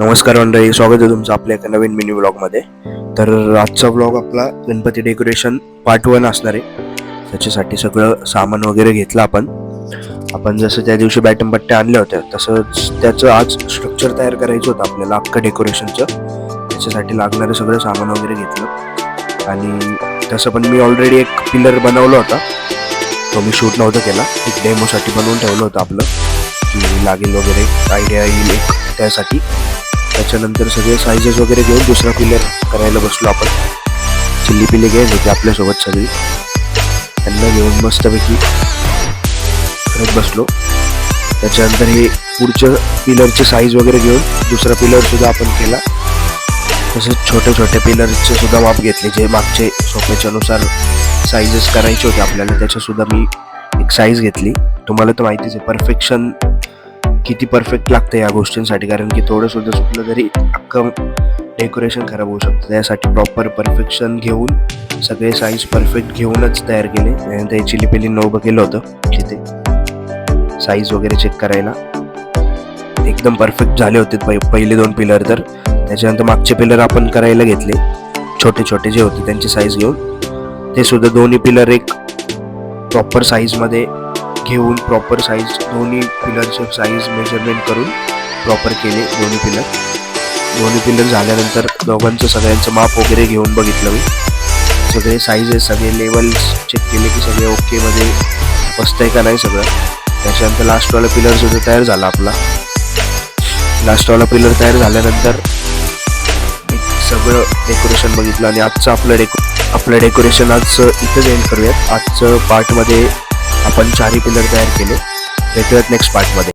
नमस्कार मंडळी, स्वागत आहे तुमचं आपल्या एका नवीन मिनी व्लॉगमध्ये. तर आजचा व्लॉग आपला गणपती डेकोरेशन पार्ट 1 असणार आहे. त्याच्यासाठी सगळं सामान वगैरे घेतलं आपण जसं त्या दिवशी बॅटम पट्ट्या आणल्या होत्या तसंच त्याचं आज स्ट्रक्चर तयार करायचं होतं आपल्याला अख्खं डेकोरेशनचं. त्याच्यासाठी लागणारं सगळं सामान वगैरे घेतलं आणि तसं पण मी ऑलरेडी एक पिलर बनवला होता, तो मी शूट नव्हता केला, एक डेमोसाठी बनवून ठेवलं होतं आपलं की लागेल वगैरे, आयडिया येईल एक त्यासाठी. त्याच्यानंतर सगळे साईजेस वगैरे घेऊन दुसरा पिलर करायला बसलो आपण. चिल्ली पिले घ्यायला होते आपल्यासोबत सगळी, त्यांना घेऊन मस्तपैकी करत बसलो. त्याच्यानंतर हे पुढच्या पिलरची साईज वगैरे घेऊन दुसरा पिलर सुद्धा आपण केला. तसेच छोटे छोटे पिलरचे सुद्धा माप घेतले, जे मागचे सोप्याच्यानुसार साईजेस करायचे होते आपल्याला, त्याच्यासुद्धा मी एक साईज घेतली. तुम्हाला तर माहितीच आहे परफेक्शन किती परफेक्ट लागतं या गोष्टींसाठी, कारण की थोडं सुद्धा चुकलं तरी अख्खं डेकोरेशन खराब होऊ शकतं. त्यासाठी प्रॉपर परफेक्शन घेऊन सगळे साईज परफेक्ट घेऊनच तयार केले. त्यानंतर हे चिली पिली उभं केलं होतं तिथे साईज वगैरे चेक करायला. एकदम परफेक्ट झाले होते पहिले 2 पिलर. तर त्याच्यानंतर मागचे पिलर आपण करायला घेतले, छोटे छोटे जे होते त्यांची साईज घेऊन. ते सुद्धा दोन्ही पिलर एक प्रॉपर साईजमध्ये घेऊन प्रॉपर साईज दोन्ही पिलरचे साईज मेजरमेंट करून प्रॉपर केले. दोन्ही पिलर झाल्यानंतर दोघांचं सगळ्यांचं माप वगैरे घेऊन बघितलं मी, सगळे साईजेस सगळे लेवल्स चेक केले की सगळे ओकेमध्ये बसतंय का नाही सगळं. त्याच्यानंतर लास्टवाला पिलर सुद्धा तयार झाला आपला. लास्टवाला पिलर तयार झाल्यानंतर सगळं डेकोरेशन बघितलं आणि आजचं आपलं डेकोरेशन आज इथंच एंड करूयात. आजचं पार्टमध्ये आपण 4 पिलर तयार केले. भेटूयात नेक्स्ट पार्टमध्ये.